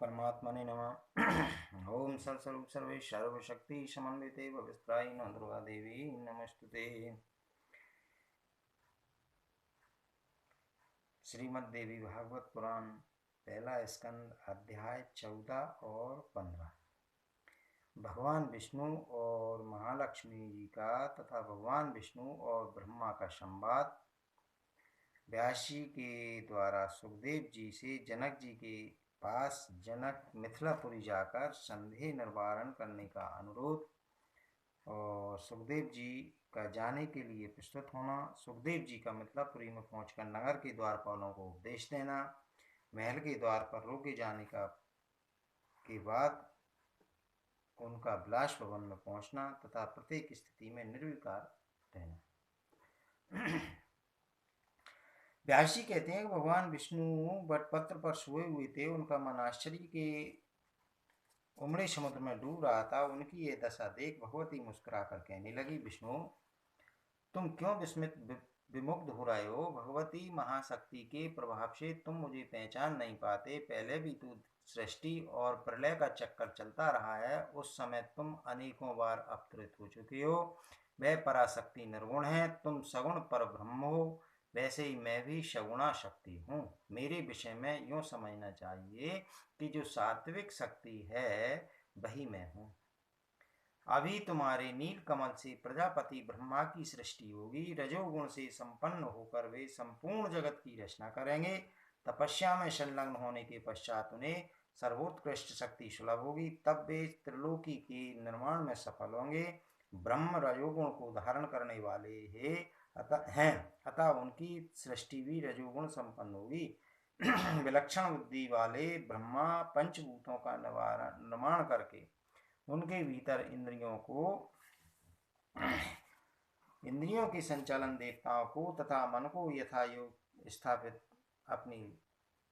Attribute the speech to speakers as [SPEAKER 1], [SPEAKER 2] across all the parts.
[SPEAKER 1] परमात्मने नमः। ओम सर्वस्वरूप सर्वे सर्वशक्ति समन्विते भविस्त्रायी न दुर्गा देवी नमस्तुते। श्रीमद् देवी भागवत पुराण पहला स्कंद अध्याय 14 और 15। भगवान विष्णु और महालक्ष्मी जी का तथा भगवान विष्णु और ब्रह्मा का संवाद। व्यास जी के द्वारा सुखदेव जी से जनक जी के पास जनक मिथिलापुरी जाकर संदेह निवारण करने का अनुरोध और सुखदेव जी का जाने के लिए प्रस्तुत होना। सुखदेव जी का मिथिलापुरी में पहुंचकर नगर के द्वारपालों को उपदेश देना। महल के द्वार पर रोके जाने के बाद उनका विलास भवन में पहुंचना तथा प्रत्येक स्थिति में निर्विकार रहना। व्यास जी कहते हैं कि भगवान विष्णु बटपत्र पर सोए हुए थे। उनका मन आश्चर्य के उमड़े समुद्र में डूब रहा था। उनकी ये दशा देख भगवती मुस्कुराकर कहने लगी, विष्णु तुम क्यों विस्मित विमुग्ध हो रहे हो? भगवती महाशक्ति के प्रभाव से तुम मुझे पहचान नहीं पाते। पहले भी तू सृष्टि और प्रलय का चक्कर चलता रहा है। उस समय तुम अनेकों बार अवतरित हो चुके हो। वह पराशक्ति निर्गुण है, तुम सगुण पर ब्रह्म हो। वैसे ही मैं भी सगुणा शक्ति हूँ। मेरे विषय में यूँ समझना चाहिए कि जो सात्विक शक्ति है वही मैं हूँ। अभी तुम्हारे नील कमल से प्रजापति ब्रह्मा की सृष्टि होगी। रजोगुण से संपन्न होकर वे संपूर्ण जगत की रचना करेंगे। तपस्या में संलग्न होने के पश्चात उन्हें सर्वोत्कृष्ट शक्ति सुलभ होगी। तब वे त्रिलोकी के निर्माण में सफल होंगे। ब्रह्म रजोगुण को धारण करने वाले अतः उनकी सृष्टि भी रजोगुण संपन्न होगी। विलक्षण बुद्धि वाले ब्रह्मा पंचभूतों का निर्माण करके उनके भीतर इंद्रियों के संचालन देवताओं को तथा मन को यथायोग स्थापित अपनी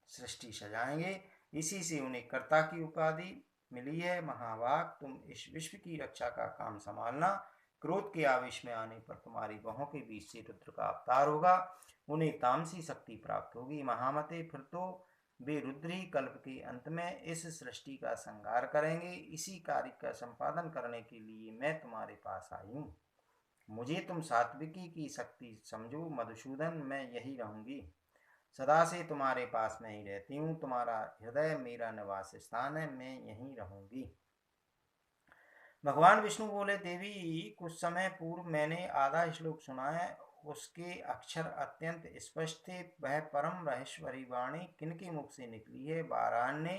[SPEAKER 1] सृष्टि सजाएंगे। इसी से उन्हें कर्ता की उपाधि मिली है। महाभाग, तुम इस विश्व की रक्षा का काम संभालना। क्रोध के आवेश में आने पर तुम्हारी बाहों के बीच से रुद्र का अवतार होगा। उन्हें तामसी शक्ति प्राप्त होगी। महामते, फिर तो वे रुद्र ही कल्प के अंत में इस सृष्टि का संहार करेंगे। इसी कार्य का संपादन करने के लिए मैं तुम्हारे पास आई हूँ। मुझे तुम सात्विकी की शक्ति समझो। मधुसूदन, मैं यही रहूंगी। सदा से तुम्हारे पास में ही रहती हूँ। तुम्हारा हृदय मेरा निवास स्थान है। मैं यहीं रहूंगी। भगवान विष्णु बोले, देवी कुछ समय पूर्व मैंने आधा श्लोक सुना है। उसके अक्षर अत्यंत स्पष्ट थे। वह परम रहस्यभरी वाणी किनके मुख से निकली है? वाराण्य,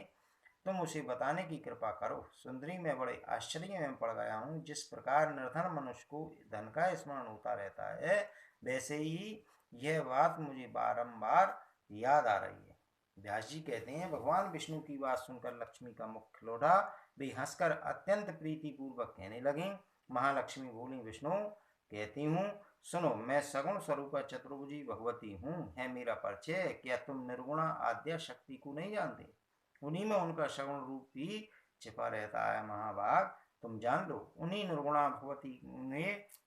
[SPEAKER 1] तुम उसे बताने की कृपा करो। सुंदरी, मैं बड़े आश्चर्य में पड़ गया हूँ। जिस प्रकार निर्धन मनुष्य को धन का स्मरण होता रहता है, वैसे ही यह बात मुझे बारंबार याद आ रही है। व्यास जी कहते हैं, भगवान विष्णु की बात सुनकर लक्ष्मी का मुख खिलौठा। वे हंसकर अत्यंत प्रीतिपूर्वक कहने लगी। महालक्ष्मी बोली, विष्णु कहती हूँ सुनो, मैं सगुण स्वरूपा चतुर्भुजी भगवती हूँ। है मेरा परिचय। क्या तुम निर्गुणा आद्या शक्ति को नहीं जानते? उन्हीं में उनका सगुण रूप भी छिपा रहता है। महाभाग, तुम जान लो, उन्हीं निर्गुणा भगवती ने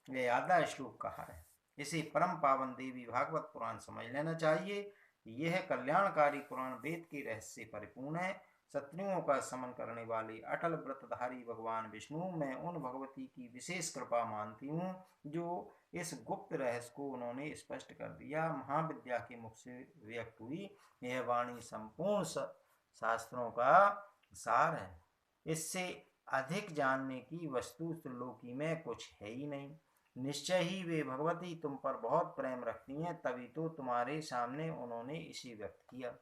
[SPEAKER 1] यह आधा श्लोक कहा है। इसे परम पावन देवी भागवत पुराण समझ लेना चाहिए। यह कल्याणकारी पुराण वेद के रहस्य से परिपूर्ण है। शत्रुओं का समन करने वाले अटल व्रतधारी भगवान विष्णु, मैं उन भगवती की विशेष कृपा मानती हूँ जो इस गुप्त रहस्य को उन्होंने स्पष्ट कर दिया। महाविद्या के मुख से व्यक्त हुई यह वाणी संपूर्ण शास्त्रों का सार है। इससे अधिक जानने की वस्तु त्रिलोकी में कुछ है ही नहीं। निश्चय ही वे भगवती तुम पर बहुत प्रेम रखती हैं, तभी तो तुम्हारे सामने उन्होंने इसे व्यक्त किया।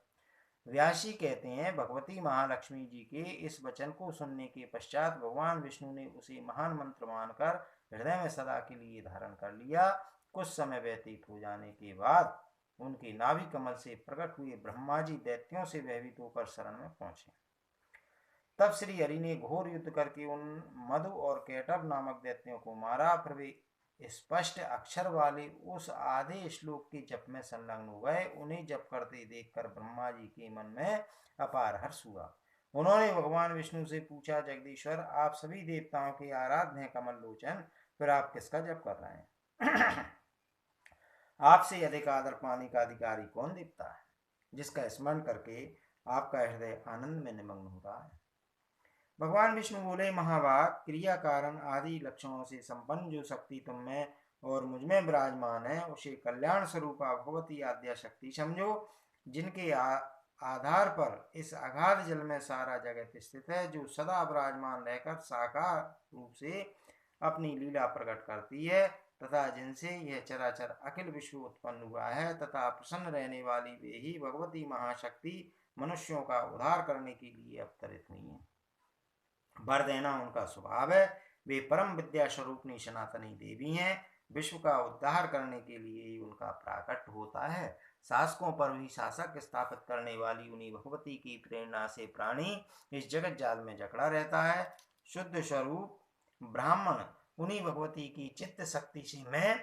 [SPEAKER 1] व्यास जी कहते हैं, भगवती महालक्ष्मी जी के इस वचन को सुनने के पश्चात भगवान विष्णु ने उसे महान मंत्र मानकर हृदय में सदा के लिए धारण कर लिया। कुछ समय व्यतीत हो जाने के बाद उनके नाभि कमल से प्रकट हुए ब्रह्मा जी दैत्यों से भयभीत होकर शरण में पहुंचे। तब श्री हरि ने घोर युद्ध करके उन मधु और कैटव नामक दैत्यों को मारा। फिर वे स्पष्ट अक्षर वाले उस आधे श्लोक के जप में संलग्न हो गए। उन्हें जप करते देखकर ब्रह्मा जी के मन में अपार हर्ष हुआ। उन्होंने भगवान विष्णु से पूछा, जगदीश्वर, आप सभी देवताओं के आराध्य हैं कमल लोचन, फिर आप किसका जप कर रहे हैं? आपसे अधिक आदर पाने का अधिकारी कौन देवता है जिसका स्मरण करके आपका हृदय आनंद में निमग्न हो रहा है। भगवान विष्णु बोले, महाभाग, क्रिया कारण आदि लक्षणों से संपन्न जो शक्ति तुम में और मुझ में विराजमान है, उसे कल्याण स्वरूपा भगवती आद्या शक्ति समझो, जिनके आधार पर इस अगाध जल में सारा जगत स्थित है, जो सदा विराजमान रहकर साकार रूप से अपनी लीला प्रकट करती है, तथा जिनसे यह चराचर अखिल विश्व उत्पन्न हुआ है, तथा प्रसन्न रहने वाली वे ही भगवती महाशक्ति मनुष्यों का उद्धार करने के लिए अवतरित हुई है। वर देना उनका स्वभाव है। वे परम विद्या स्वरूपनी सनातनी देवी हैं। विश्व का उद्धार करने के लिए ही उनका प्राकट होता है। शासकों पर भी शासक स्थापित करने वाली उन्हीं भगवती की प्रेरणा से प्राणी इस जगत जाल में जकड़ा रहता है। शुद्ध स्वरूप ब्राह्मण उन्हीं भगवती की चित्त शक्ति से मैं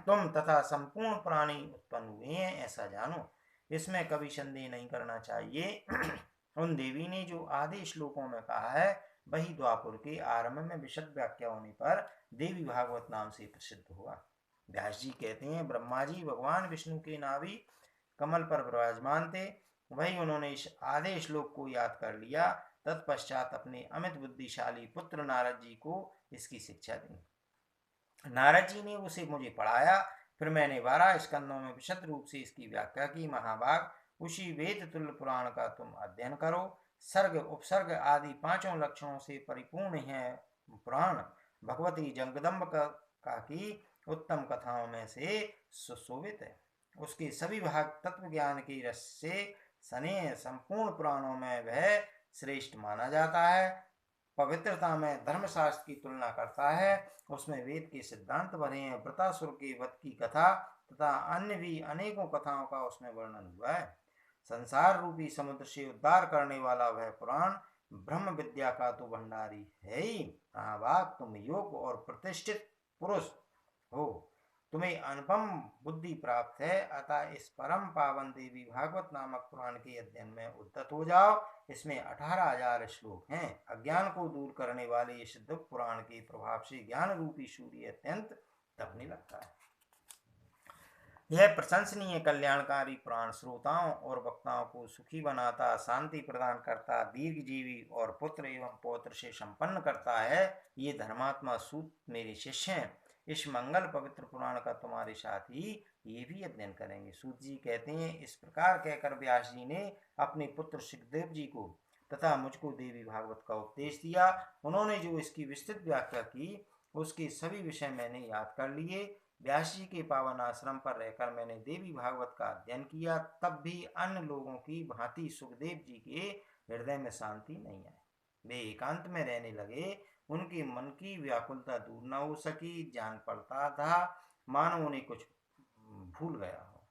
[SPEAKER 1] तुम तथा संपूर्ण प्राणी उत्पन्न हुए हैं, ऐसा जानो। इसमें कभी संदेह नहीं करना चाहिए। उन देवी ने जो आदि श्लोकों में कहा है, वही द्वापर के आरंभ में विशद व्याख्या होने पर देवी भागवत नाम से प्रसिद्ध हुआ। व्यास जी कहते हैं, ब्रह्मा जी भगवान विष्णु के नाभि कमल पर विराजमान थे। वही उन्होंने इस आधे श्लोक को याद कर लिया। तत्पश्चात अपने अमित बुद्धिशाली पुत्र नारद जी को इसकी शिक्षा दी। नारद जी ने उसे मुझे पढ़ाया। फिर मैंने 12 स्कंदों में विशद रूप से इसकी व्याख्या की। महाभाग, उसी वेद तुल्य पुराण का तुम अध्ययन करो। सर्ग उपसर्ग आदि 5 लक्षणों से परिपूर्ण है पुराण। भगवती जगदम्ब का की उत्तम कथाओं में से सुशोभित है। उसके सभी भाग तत्व ज्ञान की रस से सने संपूर्ण पुराणों में वह श्रेष्ठ माना जाता है। पवित्रता में धर्मशास्त्र की तुलना करता है। उसमें वेद के सिद्धांत भरे हैं। वृतासुर के वध की कथा तथा अन्य भी अनेकों कथाओं का उसमें वर्णन हुआ है। संसार रूपी समुद्र से उद्धार करने वाला वह पुराण ब्रह्म विद्या का तो भंडारी है ही। महाभाग, तुम योग और प्रतिष्ठित पुरुष हो, तुम्हें अनुपम बुद्धि प्राप्त है। अतः इस परम पावन देवी भागवत नामक पुराण के अध्ययन में उद्यत हो जाओ। इसमें 18,000 श्लोक हैं। अज्ञान को दूर करने वाले इस दिव्य पुराण के प्रभाव से ज्ञान रूपी सूर्य अत्यंत तपने लगता है। यह प्रशंसनीय कल्याणकारी पुराण श्रोताओं और वक्ताओं को सुखी बनाता, शांति प्रदान करता, दीर्घजीवी और पुत्र एवं पौत्र से संपन्न करता है। ये धर्मात्मा सूत मेरे शिष्य हैं। इस मंगल पवित्र पुराण का तुम्हारे साथ ही ये भी अध्ययन करेंगे। सूत जी कहते हैं, इस प्रकार कहकर व्यास जी ने अपने पुत्र सुखदेव जी को तथा मुझको देवी भागवत का उपदेश दिया। उन्होंने जो इसकी विस्तृत व्याख्या की, उसके सभी विषय मैंने याद कर लिए। व्यास जी के पावन आश्रम पर रहकर मैंने देवी भागवत का अध्ययन किया। तब भी अन्य लोगों की भांति सुखदेव जी के हृदय में शांति नहीं आई। वे एकांत में रहने लगे। उनके मन की व्याकुलता दूर न हो सकी। जान पड़ता था मानो उन्हें कुछ भूल गया हो।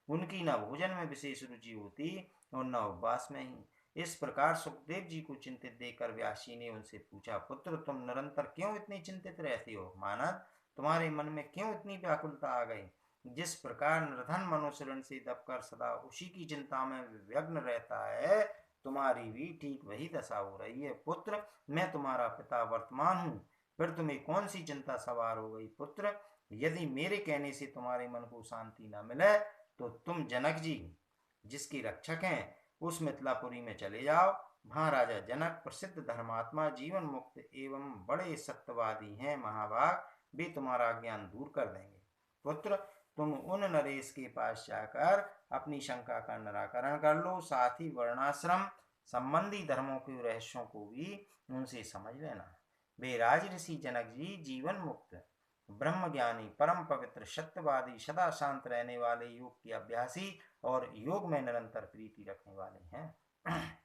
[SPEAKER 1] उनकी न भोजन में विशेष रुचि होती और न उपवास में ही। इस प्रकार सुखदेव जी को चिंतित देखकर व्यास जी ने उनसे पूछा, पुत्र, तुम निरंतर क्यों इतनी चिंतित रहते हो? मानद, तुम्हारे मन में क्यों इतनी व्याकुलता आ गई? जिस प्रकार निर्धन मनुष्य ऋण से दबकर सदा उसी की चिंता में व्यग्न रहता है, तुम्हारी भी ठीक वही दशा हो रही है। पुत्र, मैं तुम्हारा पिता वर्तमान हूँ, फिर तुम्हें कौन सी चिंता सवार हो गई? पुत्र, यदि मेरे कहने से तुम्हारे मन को शांति न मिले तो तुम जनक जी, जिसके रक्षक हैं, उस मिथिलापुरी में चले जाओ। वहाँ राजा जनक प्रसिद्ध धर्मात्मा, जीवन मुक्त एवं बड़े सत्यवादी हैं। महाभाग, वे तुम्हारा ज्ञान दूर कर देंगे। पुत्र, तुम उन नरेश के पास जाकर अपनी शंका का निराकरण कर लो। साथ ही वर्णाश्रम संबंधी धर्मों के रहस्यों को भी उनसे समझ लेना। वे राज ऋषि जनक जी जीवन मुक्त, ब्रह्म ज्ञानी, परम पवित्र, सत्यवादी, सदा शांत रहने वाले, योग के अभ्यासी और योग में निरंतर प्रीति रखने वाले हैं।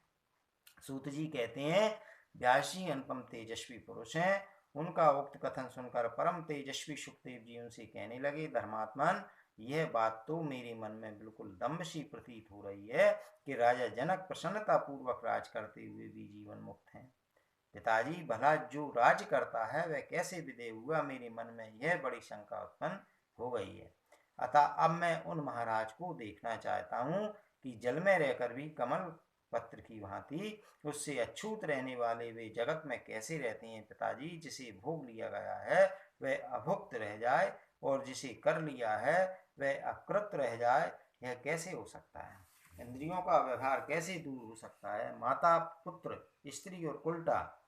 [SPEAKER 1] सूत जी कहते हैं, व्यास जी अनुपम तेजस्वी पुरुष हैं। उनका उक्त कथन सुनकर परम तेजस्वी सुखदेव जी उनसे कहने लगे, धर्मात्मन, यह बात तो मेरे मन में बिल्कुल दम्भ सी प्रतीत हो रही है कि राजा जनक प्रसन्नता पूर्वक राज करते हुए भी जीवन मुक्त हैं। पिताजी, भला जो राज करता है वह कैसे विदेह हुआ? मेरे मन में यह बड़ी शंका उत्पन्न हो गई है। अतः अब मैं उन महाराज को देखना चाहता हूँ कि जल में रहकर भी कमल पत्र की भांति उससे अछूत रहने वाले वे जगत में कैसे रहते हैं। पिताजी, जिसे भोग लिया गया है वह अभुक्त रह जाए और जिसे कर लिया है वह अकृत रह जाए, यह कैसे हो सकता है? इंद्रियों का व्यवहार कैसे दूर हो सकता है? माता पुत्र, स्त्री और उल्टा,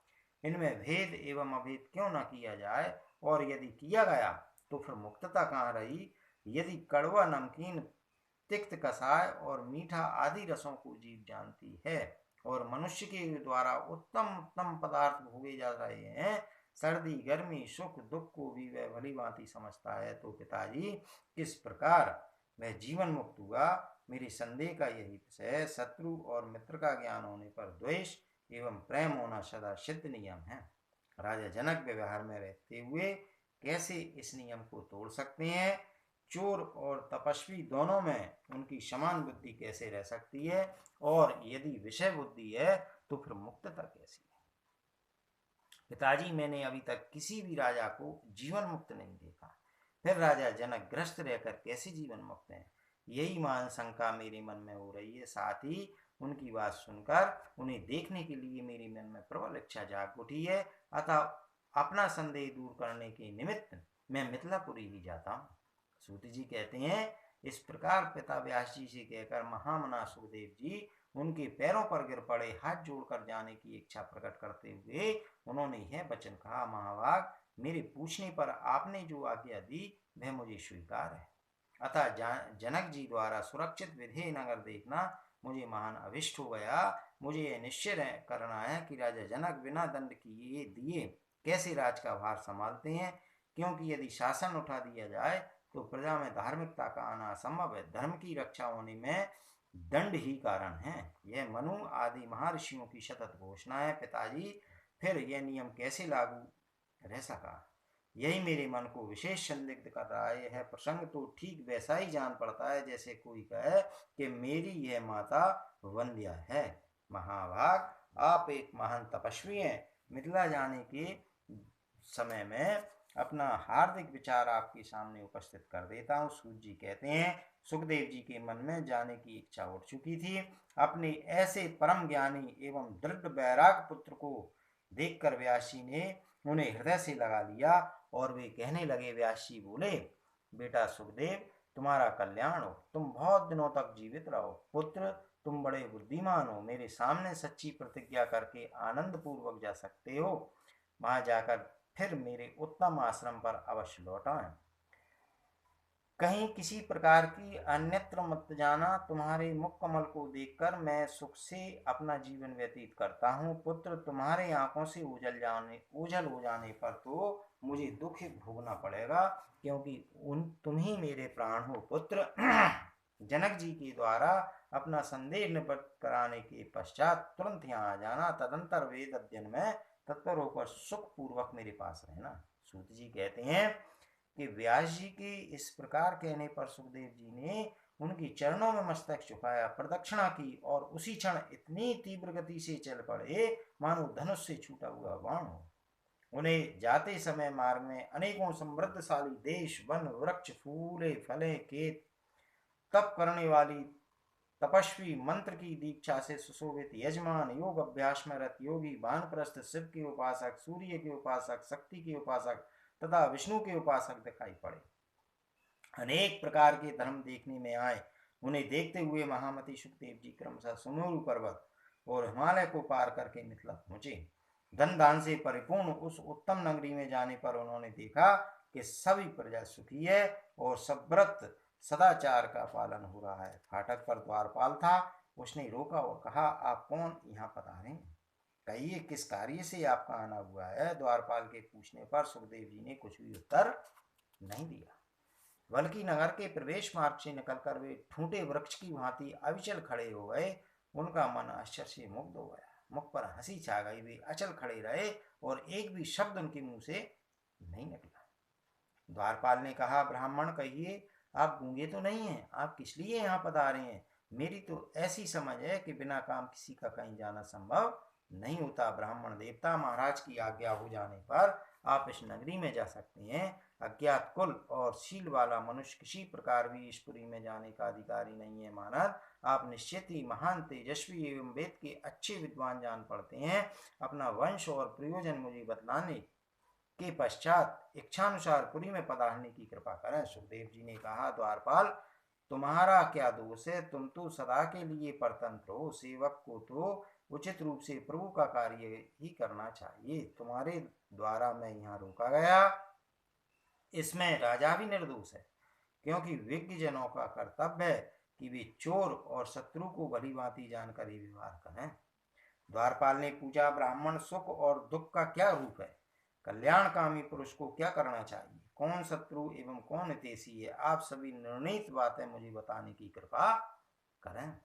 [SPEAKER 1] इनमें भेद एवं अभेद क्यों न किया जाए? और यदि किया गया तो फिर मुक्तता कहाँ रही? यदि कड़वा, नमकीन, तिक्त, कसाय और मीठा आदि रसों को जीव जानती है और मनुष्य के द्वारा उत्तम उत्तम पदार्थ भोगे जा रहे हैं, सर्दी, गर्मी, सुख, दुख को भी वह भली भांति समझता है, तो पिताजी किस प्रकार वह जीवन मुक्त हुआ? मेरे संदेह का यही विषय है। शत्रु और मित्र का ज्ञान होने पर द्वेष एवं प्रेम होना सदा सिद्ध नियम है। राजा जनक व्यवहार में रहते हुए कैसे इस नियम को तोड़ सकते हैं? चोर और तपस्वी दोनों में उनकी समान बुद्धि कैसे रह सकती है? और यदि विषय बुद्धि है तो फिर मुक्तता कैसी है? पिताजी, मैंने अभी तक किसी भी राजा को जीवन मुक्त नहीं देखा, फिर राजा जनक ग्रस्त रहकर कैसे जीवन मुक्त हैं? यही मान शंका मेरे मन में हो रही है। साथ ही उनकी बात सुनकर उन्हें देखने के लिए मेरे मन में प्रबल इच्छा जाग उठी है। अतः अपना संदेह दूर करने के निमित्त मैं मिथिलापुरी ही जाता हूँ। सूत जी कहते हैं, इस प्रकार पिता व्यास जी से कहकर महामना सुखदेव जी उनके पैरों पर गिर पड़े। हाथ जोड़कर जाने की इच्छा प्रकट करते हुए उन्होंने यह वचन कहा, महाभाग, मेरे पूछने पर आपने जो आज्ञा दी वह मुझे स्वीकार है। अतः जनक जी द्वारा सुरक्षित विधेय नगर देखना मुझे महान अभिष्ट हो गया। मुझे यह निश्चय करना है कि राजा जनक बिना दंड किए दिए कैसे राज का भार संभालते हैं, क्योंकि यदि शासन उठा दिया जाए तो प्रजा में धार्मिकता का आना असंभव है। धर्म की रक्षा होने में दंड ही कारण है। यह मनु आदि महर्षियों की सतत घोषणा है। पिताजी, फिर यह नियम कैसे लागू रह सका? यही मेरे मन को विशेष संदिग्ध कर रहा है। यह प्रसंग तो ठीक वैसा ही जान पड़ता है जैसे कोई कहे कि मेरी यह माता वंध्या है। महाभाग, आप एक महान तपस्वी हैं। मिथिला जाने के समय में अपना हार्दिक विचार आपके सामने उपस्थित कर देता हूँ। सूत जी कहते हैं, सुखदेव जी के मन में जाने की इच्छा उठ चुकी थी। अपने ऐसे परम ज्ञानी एवं दृढ़ वैराग पुत्र को देखकर व्यास जी ने उन्हें हृदय से लगा लिया और वे कहने लगे। व्यास जी बोले, बेटा सुखदेव, तुम्हारा कल्याण हो, तुम बहुत दिनों तक जीवित रहो। पुत्र, तुम बड़े बुद्धिमान हो, मेरे सामने सच्ची प्रतिज्ञा करके आनंद पूर्वक जा सकते हो। वहां जाकर फिर मेरे उत्तम आश्रम पर अवश्य लौट आए। कहीं किसी प्रकार की अन्यत्र मत जाना। तुम्हारे मुख कमल को देखकर मैं सुख से अपना जीवन व्यतीत करता हूँ। पुत्र, तुम्हारे आंखों से ओझल हो जाने पर तो मुझे दुख भोगना पड़ेगा, क्योंकि तुम ही मेरे प्राण हो। पुत्र, जनक जी के द्वारा अपना संदेह निवृत्त कराने के पश्चात तुरंत यहाँ आ जाना। तदंतर वेद अध्ययन में तत्पर होकर सुख पूर्वक मेरे पास रहना। सूत जी कहते हैं कि व्यास जी के इस प्रकार कहने पर सुखदेव जी ने उनकी चरणों में मस्तक झुकाया, प्रदक्षिणा की और उसी क्षण इतनी तीव्र गति से चल पड़े मानो धनुष से छूटा हुआ बाण हो। उन्हें जाते समय मार्ग में अनेकों समृद्धशाली देश, वन, वृक्ष, फूले फले, खेत, तप करने वाली तपस्वी, मंत्र की दीक्षा से सुशोभित यजमान, योग अभ्यास में रत योगी, वानप्रस्थ, शिव के उपासक, सूर्य के उपासक, शक्ति के उपासक तथा विष्णु के उपासक दिखाई पड़े। अनेक प्रकार के धर्म देखने में आए। उन्हें देखते हुए महामती सुखदेव जी क्रमशः सुमेरु पर्वत और हिमालय को पार करके मिथिला पहुंचे। धन दान से परिपूर्ण उस उत्तम नगरी में जाने पर उन्होंने देखा कि सभी प्रजा सुखी है और सब व्रत सदाचार का पालन हो रहा है। फाटक पर द्वारपाल था। उसने रोका और कहा, आप कौन यहाँ पधारे? कहिए, किस कार्य से आपका आना हुआ है? द्वारपाल के पूछने पर सुखदेव जी ने कुछ भी उत्तर नहीं दिया, बल्कि नगर के प्रवेश मार्ग से निकलकर वे ठूंठे वृक्ष की भांति अविचल खड़े हो गए। उनका मन आश्चर्य से मुग्ध हो गया, मुख पर हंसी छा गई। वे अचल खड़े रहे और एक भी शब्द उनके मुंह से नहीं निकला। द्वारपाल ने कहा, ब्राह्मण, कहिए, आप गूंगे तो नहीं हैं? आप किस लिए यहाँ पधारे हैं? मेरी तो ऐसी समझ है कि बिना काम किसी का कहीं जाना संभव नहीं होता। ब्राह्मण देवता, महाराज की आज्ञा हो जाने पर आप इस नगरी में जा सकते हैं। अज्ञात कुल और शील वाला मनुष्य किसी प्रकार भी इस पुरी में जाने का अधिकारी नहीं है। महाराज, आप निश्चित ही महान तेजस्वी एवं वेद के अच्छे विद्वान जान पड़ते हैं। अपना वंश और प्रयोजन मुझे बतलाने के पश्चात इच्छानुसार पुरी में पधारने की कृपा करें। सुखदेव जी ने कहा, द्वारपाल, तुम्हारा क्या दोष है, तुम तो सदा के लिए परतंत्र हो। सेवक को तो उचित रूप से प्रभु का कार्य ही करना चाहिए। तुम्हारे द्वारा मैं यहाँ रोका गया, इसमें राजा भी निर्दोष है, क्योंकि विज्ञ जनों का कर्तव्य है कि वे चोर और शत्रु को भली भांति जानकर ही व्यवहार करें। द्वारपाल ने पूछा, ब्राह्मण सुख और दुख का क्या रूप है? कल्याणकामी पुरुष को क्या करना चाहिए? कौन शत्रु एवं कौन हितैषी है? आप सभी निर्णीत बातें मुझे बताने की कृपा करें।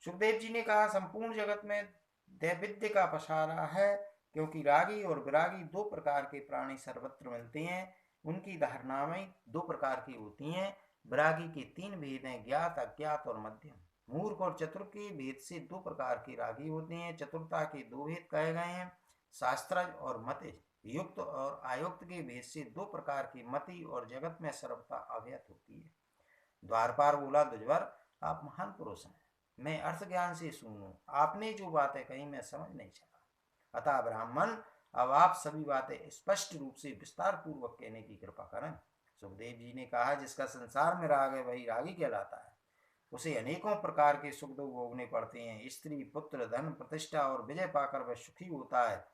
[SPEAKER 1] सुखदेव जी ने कहा, संपूर्ण जगत में दैविद्य का पसारा है, क्योंकि रागी और विरागी दो प्रकार के प्राणी सर्वत्र मिलते हैं। उनकी धारणाएं दो प्रकार की होती हैं। विरागी के तीन भेद हैं, ज्ञात, अज्ञात और मध्यम। मूर्ख और चतुर के भेद से दो प्रकार के रागी होते हैं। चतुरता के दो भेद कहे गए हैं, शास्त्रज और मतिज। युक्त और आयुक्त के भेद से दो प्रकार की मति और जगत में सर्वथा अव्यत होती है। द्वारपाल बोला, द्विजवर आप महान पुरुष हैं, मैं अर्थ ज्ञान से सुनूं। आपने जो बातें कही मैं समझ नहीं सका, अतः ब्राह्मण अब आप सभी बातें स्पष्ट रूप से विस्तार पूर्वक कहने की कृपा करें। सुखदेव जी ने कहा, जिसका संसार में राग है वही रागी कहलाता है। उसे अनेकों प्रकार के सुख दुख भोगने पड़ते हैं। स्त्री, पुत्र, धन, प्रतिष्ठा और विजय पाकर वह सुखी होता है।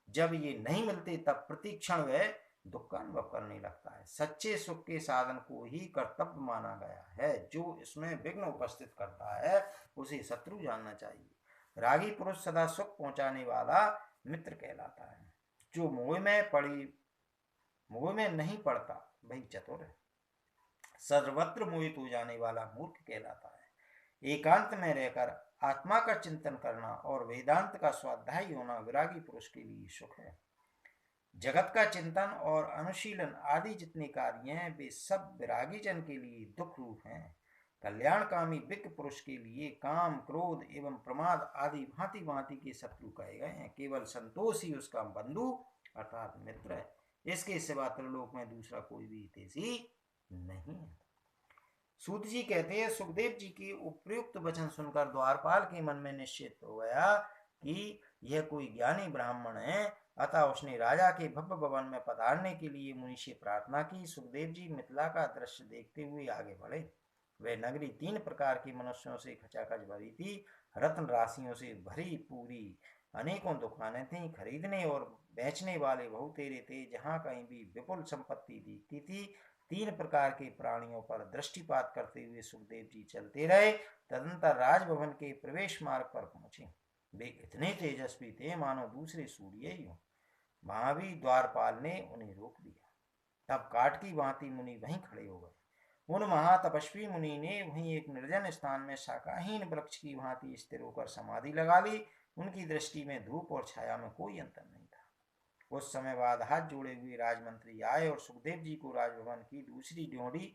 [SPEAKER 1] जब ये नहीं मिलते तब प्रतिक्षण वह दुख का अनुभव करने लगता है। सच्चे सुख के साधन को ही कर्तव्य माना गया है। जो इसमें विघ्न उपस्थित करता है उसे शत्रु जानना चाहिए। रागी पुरुष सदा सुख पहुंचाने वाला मित्र कहलाता है। जो मोह में नहीं पड़ता वही चतुर है। सर्वत्र मोहित हो जाने वाला मूर्ख कहलाता है। एकांत में रहकर आत्मा का चिंतन करना और वेदांत का स्वाध्यायी होना विरागी पुरुष के लिए सुख है। जगत का चिंतन और अनुशीलन आदि जितने कार्य हैं वे सब विरागी जन के लिए दुख रूप हैं। कल्याणकामी विज्ञ पुरुष के लिए काम, क्रोध एवं प्रमाद आदि भांति भांति के शत्रु कहे गए हैं। केवल संतोष ही उसका बंधु अर्थात मित्र है। इसके सिवा त्रिलोक में दूसरा कोई भी हितैषी नहीं है। सूत जी कहते हैं, सुखदेव जी की उपयुक्त वचन सुनकर द्वारपाल के मन में निश्चित हो गया कि यह कोई ज्ञानी ब्राह्मण है। अतः उसने राजा के भव्य भवन में पधारने के लिए मुनि से प्रार्थना की। सुखदेव जी मिथिला का दृश्य देखते हुए आगे बढ़े। वह नगरी तीन प्रकार के मनुष्यों से खचाखच भरी थी। रत्न राशियों से भरी पूरी अनेकों दुकानें थीं। खरीदने और बेचने वाले बहुतेरे थे। जहाँ कहीं भी विपुल संपत्ति दिखती थी। तीन प्रकार के प्राणियों पर दृष्टिपात करते हुए सुखदेव जी चलते रहे। तदंतर राजभवन के प्रवेश मार्ग पर पहुंचे। वे इतने तेजस्वी थे मानो दूसरे सूर्य ही हो। वहां भी द्वारपाल ने उन्हें रोक दिया। तब काट की भांति मुनि वहीं खड़े हो गए। उन महातपस्वी मुनि ने वहीं एक निर्जन स्थान में शाखाहीन वृक्ष की भांति स्थिर होकर समाधि लगा ली। उनकी दृष्टि में धूप और छाया में कोई अंतर नहीं था। कुछ समय बाद हाथ जोड़े हुए राजमंत्री आए और सुखदेव जी को राजभवन की दूसरी ड्योढ़ी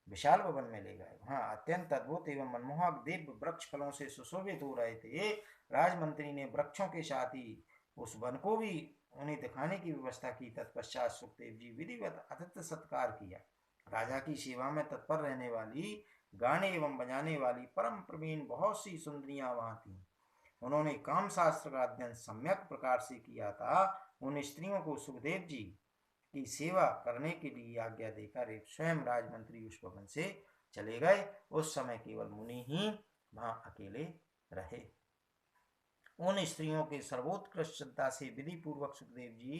[SPEAKER 1] विशाल भवन में ले गए। वहां अत्यंत अद्भुत एवं मनमोहक दिव्य वृक्ष फलों से सुशोभित हो रहे थे। राजमंत्री ने वृक्षों के साथ ही उस वन को भी उन्हें दिखाने की व्यवस्था की। तत्पश्चात सुखदेव जी विधिवत आतिथ्य सत्कार किया। राजा की सेवा में तत्पर रहने वाली, गाने एवं बजाने वाली परम प्रवीण बहुत सी सुंदरियां वहां थीं। उन्होंने काम शास्त्र का अध्ययन सम्यक प्रकार से किया था। उन स्त्रियों को सुखदेव जी की सेवा करने के लिए आज्ञा देकर एक स्वयं राजमंत्री उस भवन से चले गए। उस समय केवल मुनि ही वहां अकेले रहे। उन स्त्रियों के सर्वोत्कृष्ट श्रद्धा से विधि पूर्वक सुखदेव जी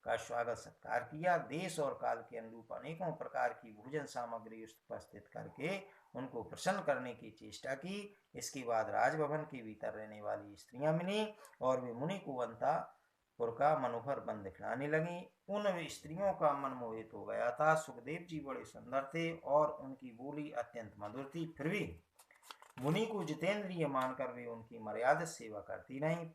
[SPEAKER 1] का स्वागत सत्कार किया। देश और काल के अनुरूप अनेकों प्रकार की भोजन सामग्री उपस्थित करके उनको प्रसन्न करने की चेष्टा की। इसके बाद राजभवन के भीतर रहने वाली स्त्रियां मिली और वे मुनि को अंतःपुर का मनोहर वन दिखलाने लगी। उन स्त्रियों का मन मोहित हो गया था। सुखदेव जी बड़े सुंदर थे और उनकी बोली अत्यंत मधुर थी। फिर भी मुनि को जितेंद्रिय मानकर वे उनकी मर्यादित सेवा करती रहीं।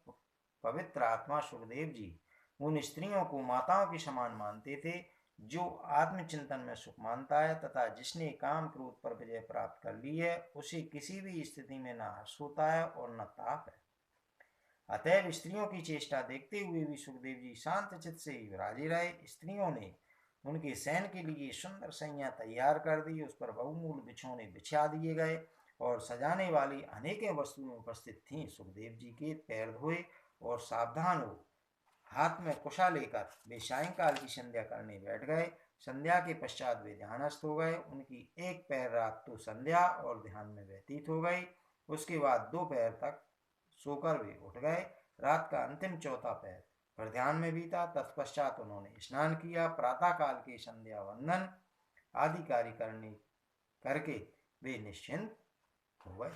[SPEAKER 1] पवित्र आत्मा सुखदेव जी उन स्त्रियों को माताओं के समान मानते थे। जो आत्मचिंतन में सुख मानता है तथा जिसने काम क्रोध पर विजय प्राप्त कर ली है, उसे किसी भी स्थिति में न हर्ष होता है और न ताप है। अतएव स्त्रियों की चेष्टा देखते हुए भी सुखदेव जी शांत चित्त से विराजे रहे। स्त्रियों ने उनके शयन के लिए सुंदर सैया तैयार कर दी। उस पर बहुमूल बिछौने बिछा दिए गए और सजाने वाली अनेक वस्तुएं उपस्थित थीं। सुखदेव जी के पैर धोए और सावधान हो हाथ में कुशा लेकर वे सायंकाल की संध्या करने बैठ गए। संध्या के पश्चात वे ध्यानस्थ हो गए। उनकी एक पहर रात तो संध्या और ध्यान में व्यतीत हो गई। उसके बाद 2 पहर तक सोकर वे उठ गए। रात का अंतिम चौथा पहर फिर ध्यान में बीता। तत्पश्चात उन्होंने स्नान किया। प्रातः काल के संध्या वंदन आदि कार्य करके वे निश्चिंत हो गए।